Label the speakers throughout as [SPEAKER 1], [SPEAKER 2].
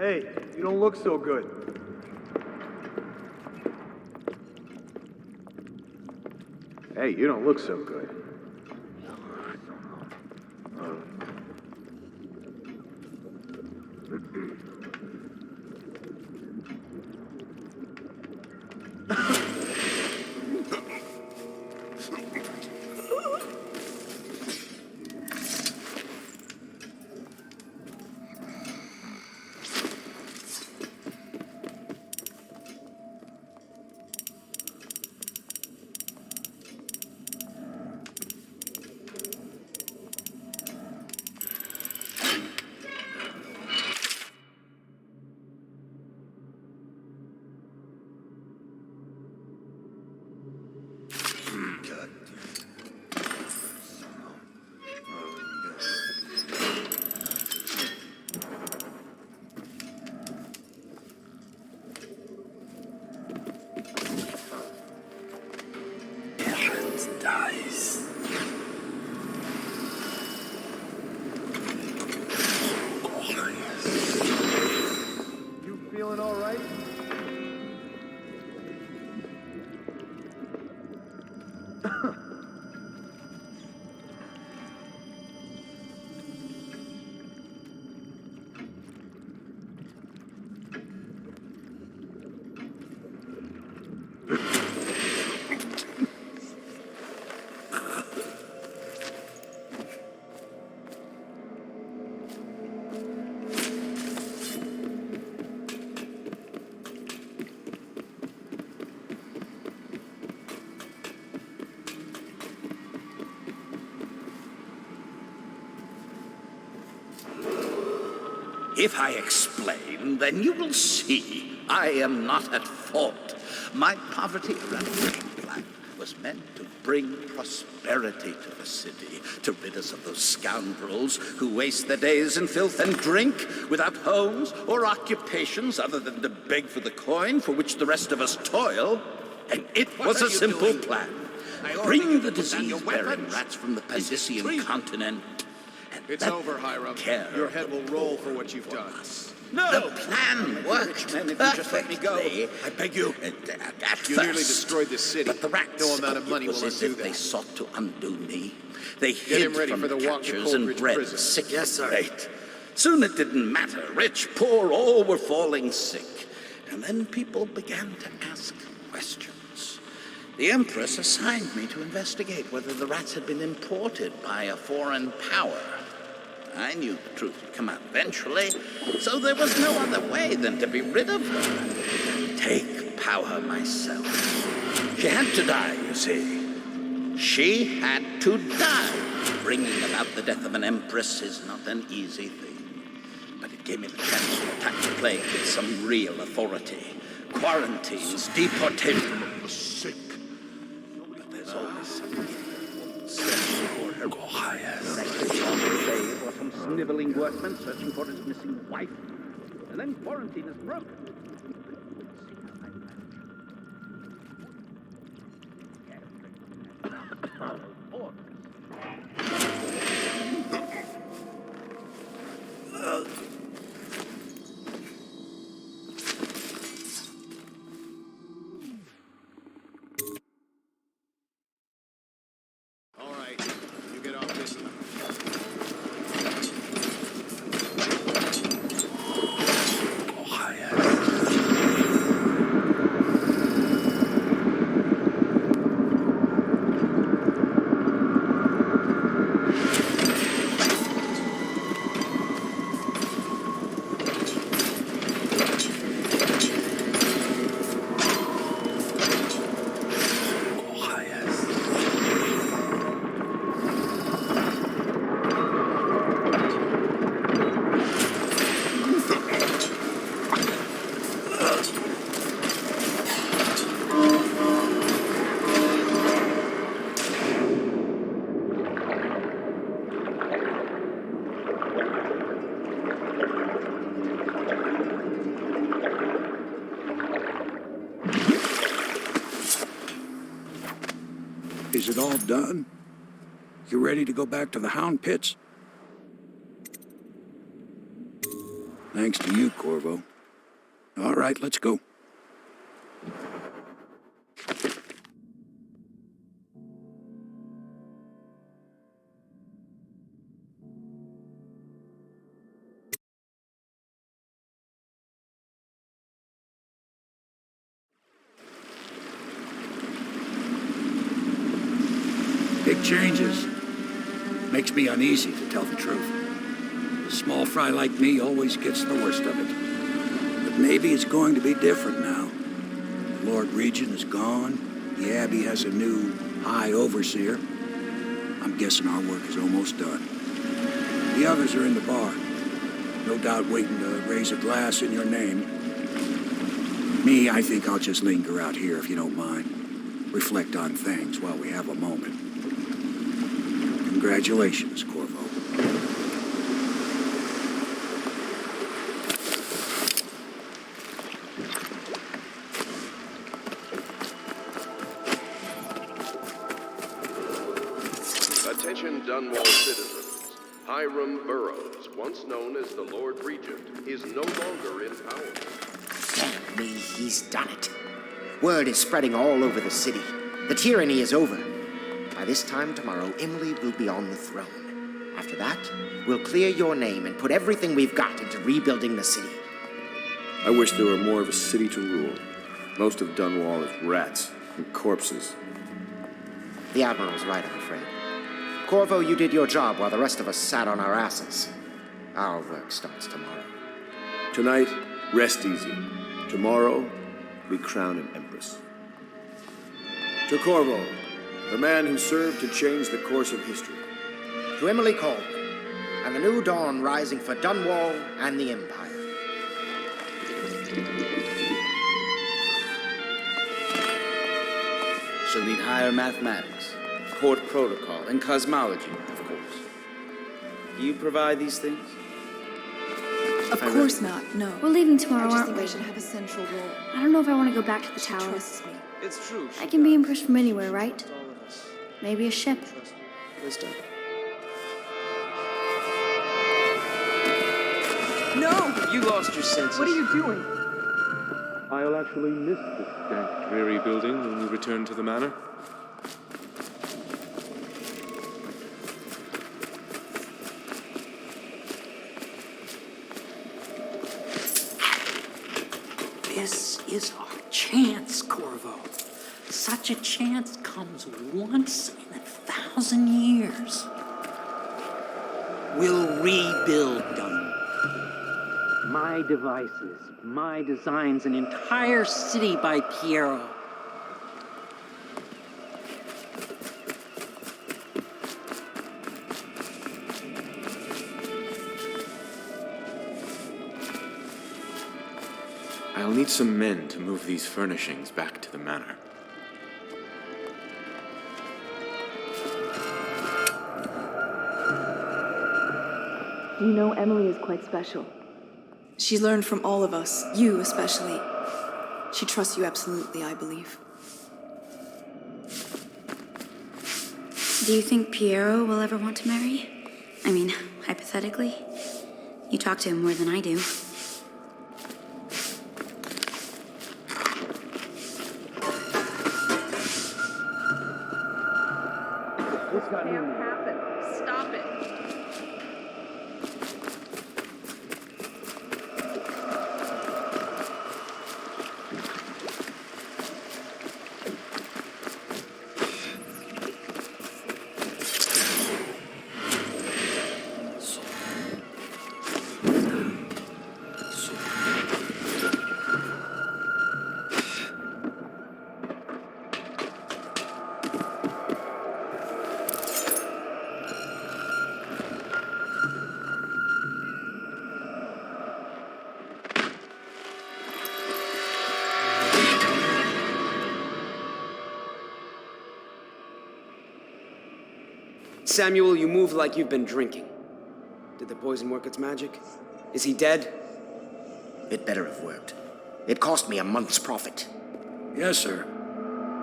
[SPEAKER 1] Hey, you don't look so good. Hey, you don't look so good. You feeling all right?
[SPEAKER 2] If I explain, then you will see I am not at fault. My poverty eradication plan was meant to bring prosperity to the city, to rid us of those scoundrels who waste their days in filth and drink, without homes or occupations other than to beg for the coin for which the rest of us toil. And it was a simple plan. Bring the disease-bearing rats from the Pandician continent.
[SPEAKER 3] It's over, Hiram. Your head will roll for what you've done.
[SPEAKER 2] No! The plan worked. And if you just let me go, I beg you.
[SPEAKER 3] You nearly destroyed this city.
[SPEAKER 2] But the rats,
[SPEAKER 3] no amount of money will
[SPEAKER 2] as
[SPEAKER 3] undo
[SPEAKER 2] if
[SPEAKER 3] that.
[SPEAKER 2] they sought to undo me. They
[SPEAKER 3] Get
[SPEAKER 2] hid
[SPEAKER 3] him ready
[SPEAKER 2] from
[SPEAKER 3] for the walk to
[SPEAKER 2] captures and
[SPEAKER 3] Coldridge
[SPEAKER 2] bred
[SPEAKER 3] prison.
[SPEAKER 2] sick
[SPEAKER 4] Yes, sir.
[SPEAKER 2] fate. Soon it didn't matter. Rich, poor, all were falling sick. And then people began to ask questions. The Empress assigned me to investigate whether the rats had been imported by a foreign power. I knew the truth would come out eventually, so there was no other way than to be rid of her. Take power myself. She had to die, you see. She had to die. Bringing about the death of an empress is not an easy thing. But it gave me the chance to attack the plague with some real authority. Quarantines, deportation of the sick. But there's always something. Go higher. Or some sniveling workman searching for his missing wife. And then quarantine is broken.
[SPEAKER 3] All right, you get off this.
[SPEAKER 5] Is it all done? You ready to go back to the Hound Pits? Thanks to you, Corvo. All right, let's go. Big changes. Makes me uneasy, to tell the truth. A small fry like me always gets the worst of it. But maybe it's going to be different now. The Lord Regent is gone. The Abbey has a new High Overseer. I'm guessing our work is almost done. The others are in the bar. No doubt waiting to raise a glass in your name. Me, I think I'll just linger out here if you don't mind. Reflect on things while we have a moment. Congratulations, Corvo.
[SPEAKER 4] Attention Dunwall citizens. Hiram Burroughs, once known as the Lord Regent, is no longer in power.
[SPEAKER 6] Damn me, he's done it. Word is spreading all over the city. The tyranny is over. By this time tomorrow, Emily will be on the throne. After that, we'll clear your name and put everything we've got into rebuilding the city.
[SPEAKER 7] I wish there were more of a city to rule. Most of Dunwall is rats and corpses.
[SPEAKER 6] The Admiral's right, I'm afraid. Corvo, you did your job while the rest of us sat on our asses. Our work starts tomorrow.
[SPEAKER 7] Tonight, rest easy. Tomorrow, we crown an empress. To Corvo, the man who served to change the course of history.
[SPEAKER 6] To Emily Coleman, and the new dawn rising for Dunwall and the Empire.
[SPEAKER 8] She'll need higher mathematics, court protocol, and cosmology, of course. Do you provide these things?
[SPEAKER 9] Of course not, no.
[SPEAKER 10] We're leaving tomorrow,
[SPEAKER 9] I just
[SPEAKER 10] aren't
[SPEAKER 9] think
[SPEAKER 10] we?
[SPEAKER 9] I should have a central role.
[SPEAKER 10] I don't know if I want to go back to the
[SPEAKER 9] She
[SPEAKER 10] tower.
[SPEAKER 9] trusts me.
[SPEAKER 8] It's true.
[SPEAKER 10] I can be impressed from anywhere, right? Maybe a ship.
[SPEAKER 8] Wisdom.
[SPEAKER 9] No!
[SPEAKER 8] You lost your senses.
[SPEAKER 9] What are you doing?
[SPEAKER 11] I'll actually miss this dank, dreary building when we return to the manor.
[SPEAKER 12] This is our chance, Corvo. Such a chance comes once in 1,000 years. We'll rebuild Dunwall. My devices, my designs, an entire city by Piero.
[SPEAKER 11] I'll need some men to move these furnishings back to the manor.
[SPEAKER 9] You know, Emily is quite special. She's learned from all of us, you especially. She trusts you absolutely, I believe.
[SPEAKER 10] Do you think Piero will ever want to marry? I mean, hypothetically. You talk to him more than I do.
[SPEAKER 9] This can't happen. Stop it.
[SPEAKER 13] Samuel, you move like you've been drinking. Did the poison work its magic? Is he dead?
[SPEAKER 6] It better have worked. It cost me a month's profit.
[SPEAKER 5] Yes, sir.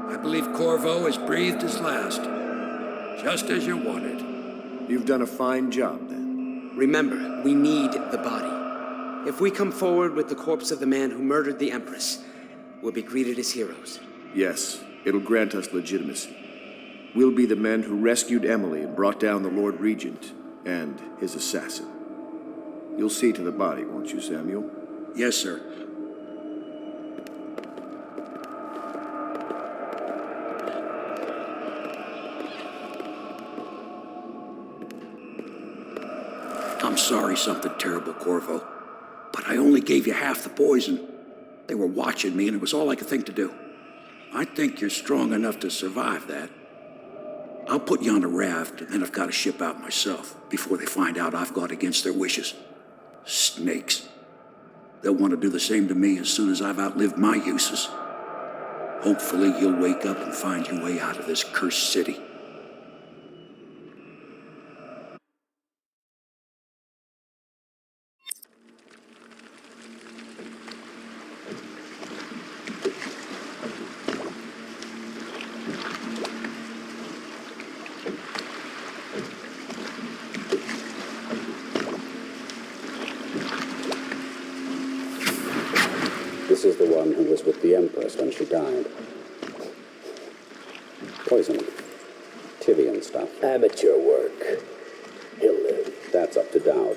[SPEAKER 5] I believe Corvo has breathed his last. Just as you wanted.
[SPEAKER 7] You've done a fine job, then.
[SPEAKER 13] Remember, we need the body. If we come forward with the corpse of the man who murdered the Empress, we'll be greeted as heroes.
[SPEAKER 7] Yes, it'll grant us legitimacy. We'll be the men who rescued Emily and brought down the Lord Regent and his assassin. You'll see to the body, won't you, Samuel?
[SPEAKER 5] Yes, sir. I'm sorry something terrible, Corvo. But I only gave you half the poison. They were watching me, and it was all I could think to do. I think you're strong enough to survive that. I'll put you on a raft, and then I've got to ship out myself before they find out I've gone against their wishes. Snakes. They'll want to do the same to me as soon as I've outlived my uses. Hopefully you'll wake up and find your way out of this cursed city.
[SPEAKER 14] This is the one who was with the Empress when she died. Poison. Tivian stuff.
[SPEAKER 15] Amateur work. He'll live.
[SPEAKER 14] That's up to Dowd.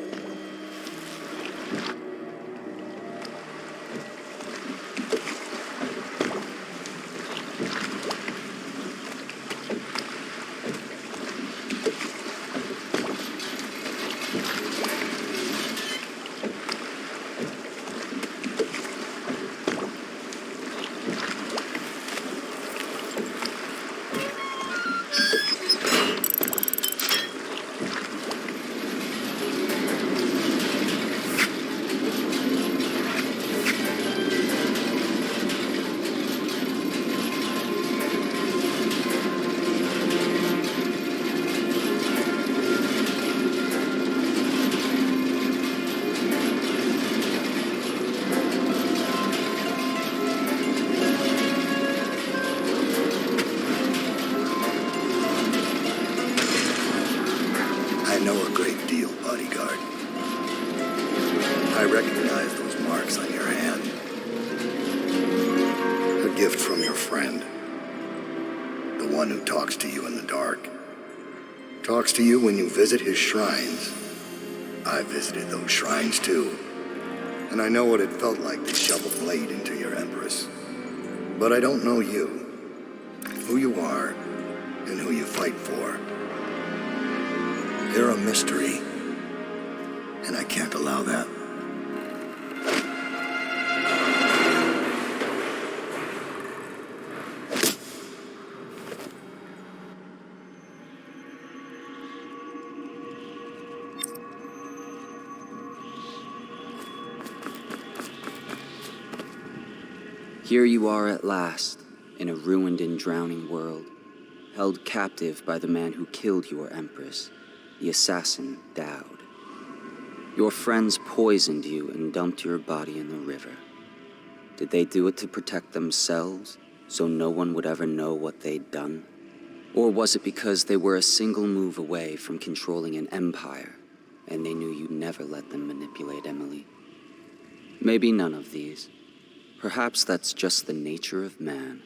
[SPEAKER 16] I know a great deal, bodyguard. I recognize those marks on your hand. A gift from your friend. The one who talks to you in the dark. Talks to you when you visit his shrines. I visited those shrines too. And I know what it felt like to shove a blade into your Empress. But I don't know you. Who you are, and who you fight for. You're a mystery, and I can't allow that.
[SPEAKER 17] Here you are at last, in a ruined and drowning world, held captive by the man who killed your Empress, the assassin Dowd. Your friends poisoned you and dumped your body in the river. Did they do it to protect themselves, so no one would ever know what they'd done? Or was it because they were a single move away from controlling an empire, and they knew you'd never let them manipulate Emily? Maybe none of these. Perhaps that's just the nature of man.